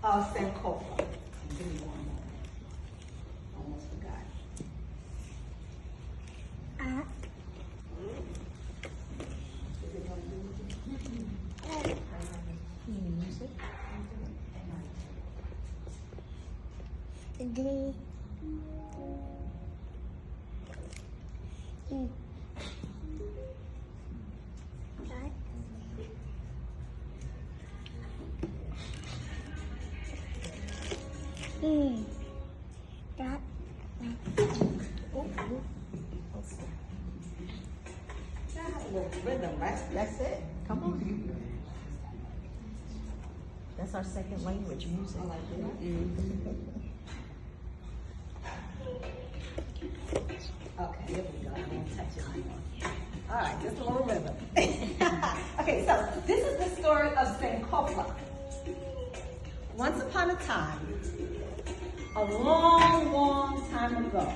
of Sankofa. Give me one more. Almost forgot. Rhythm, right? That's it. Come on. That's our second language, music. I like that. Okay, here we go. I won't touch it anymore. All right, just a little rhythm. Okay, so this is the story of Sankofa. Once upon a time, a long, long time ago,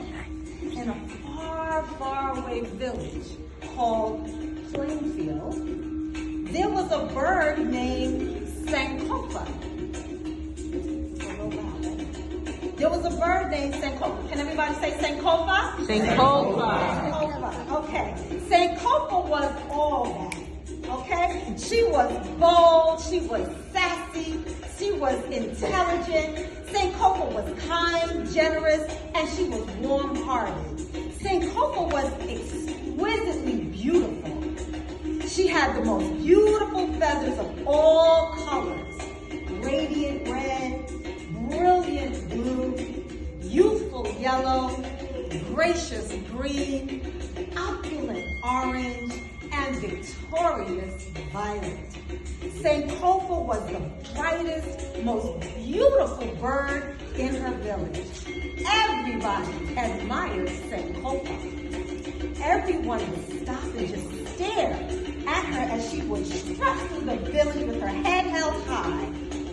in a far, far away village called Plainfield, there was a bird named Sankofa. There was a bird named Sankofa. Can everybody say Sankofa? Sankofa. Sankofa. Okay. Sankofa was all that. Okay? She was bold. She was sassy. She was intelligent. Sankofa was kind, generous, and she was warm-hearted. Sankofa was exquisitely beautiful. She had the most beautiful feathers of all colors. Radiant red, brilliant blue, youthful yellow, gracious green, opulent orange, and victorious violet. Sankofa was the brightest, most beautiful bird in her village. Everybody admired Sankofa. Everyone would stop and just stare at her as she would strut through the village with her head held high.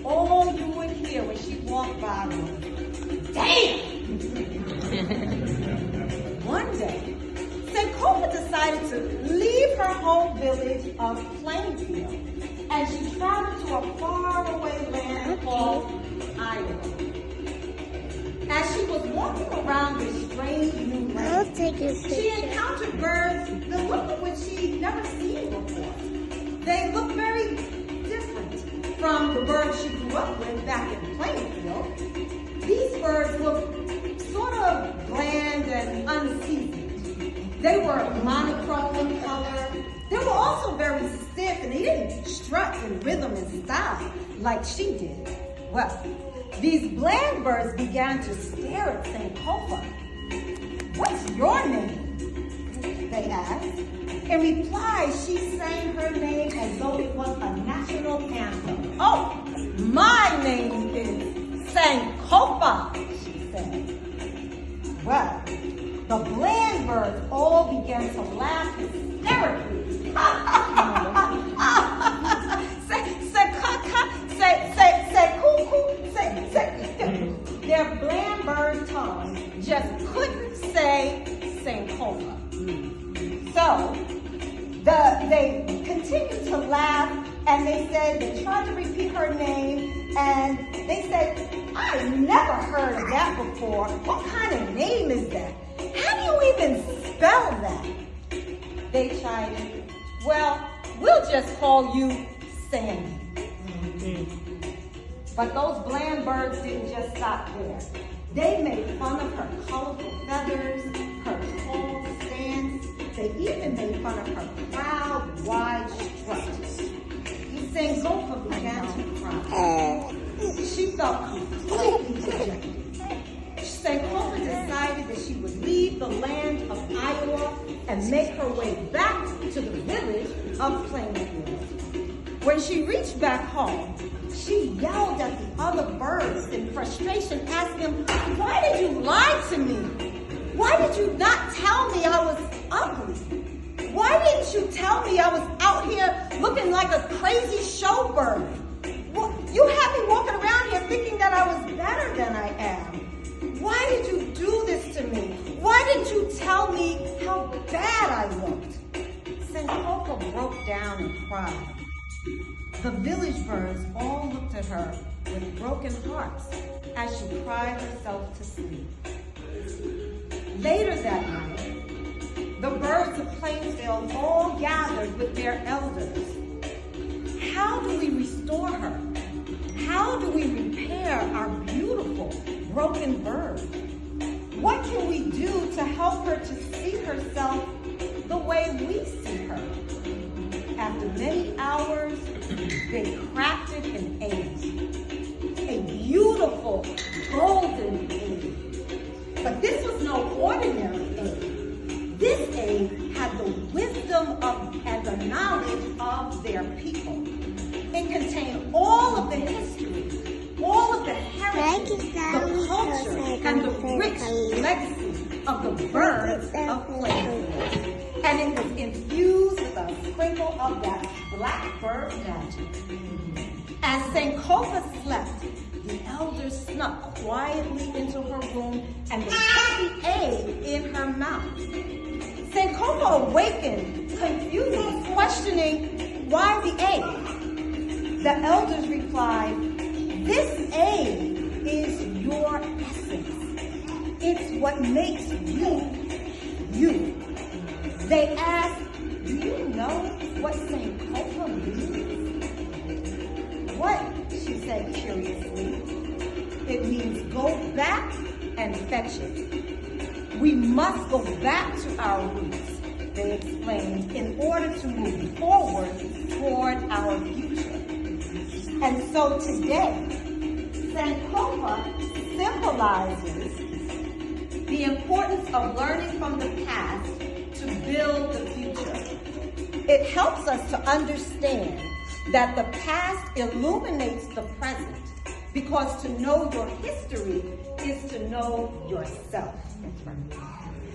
All you would hear when she walked by was, "Damn!" One day, Sankofa decided to leave her home village of Plainfield, and she traveled to a faraway land called Iowa. As she was walking around this strange new land, she encountered birds the look of which she'd never seen before. They looked very different from the birds she grew up with back in Plainfield. These birds looked sort of bland and unseasoned. They were monochrome in color. They were also very stiff, and they didn't strut in rhythm and style like she did. Well, these bland birds began to stare at Sankofa. "What's your name?" they asked. In reply, she sang her name as though it was a national anthem. "Oh, my name is Sankofa," she said. Well, the bland birds all began to laugh hysterically. Their bland bird tongue just couldn't say Sankofa. So they continued to laugh, and they tried to repeat her name, and they said, "I've never heard of that before. What kind of name is that? How do you even spell that?" They chided, "Well, we'll just call you Sandy." But those bland birds didn't just stop there. They made fun of her colorful feathers, her tall stance. They even made fun of her proud, wide strut. Sankofa began to cry. She felt completely dejected. Sankofa decided that she would leave the land of Iowa and make her way back to the village of Plainfield. When she reached back home, she yelled at the other birds in frustration, asking them, "Why did you lie to me? Why did you not tell me I was ugly? Why didn't you tell me I was out here looking like a crazy showbird? You had me walking around here thinking that I was better than I am. Why did you do this to me? Why didn't you tell me how bad I looked?" Sankofa broke down and cried. The village birds all looked at her with broken hearts as she cried herself to sleep. Later that night, the birds of Plainfield all gathered with their elders. How do we restore her? How do we repair our beautiful broken bird? What can we do to help her to see herself the way we see her? After many hours, they crafted an egg, a beautiful golden egg. But this was no ordinary egg. This egg had the wisdom and the knowledge of their people. It contained all of the history, all of the heritage, the culture, and the rich legacy of the birds of Plainfield. And it was infused with a sprinkle of that blackbird magic. As Sankofa slept, the elders snuck quietly into her room and they put the egg in her mouth. Sankofa awakened, confused, questioning, why the egg? The elders replied, this egg is your essence. It's what makes you, you. They asked, do you know what Sankofa means? What? She said curiously. It means go back and fetch it. We must go back to our roots, they explained, in order to move forward toward our future. And so today, Sankofa symbolizes the importance of learning from the past to build the future. It helps us to understand that the past illuminates the present, because to know your history is to know yourself.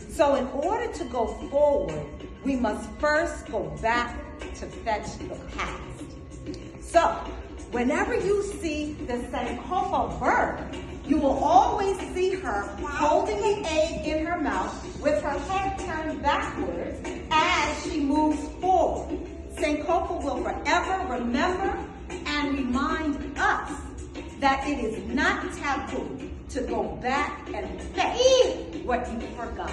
So in order to go forward, we must first go back to fetch the past. So whenever you see the Sankofa bird, you will always see her holding the egg in her mouth with her head turned backwards as she moves forward. Sankofa will forever remember and remind us that it is not taboo to go back and fetch what you forgot.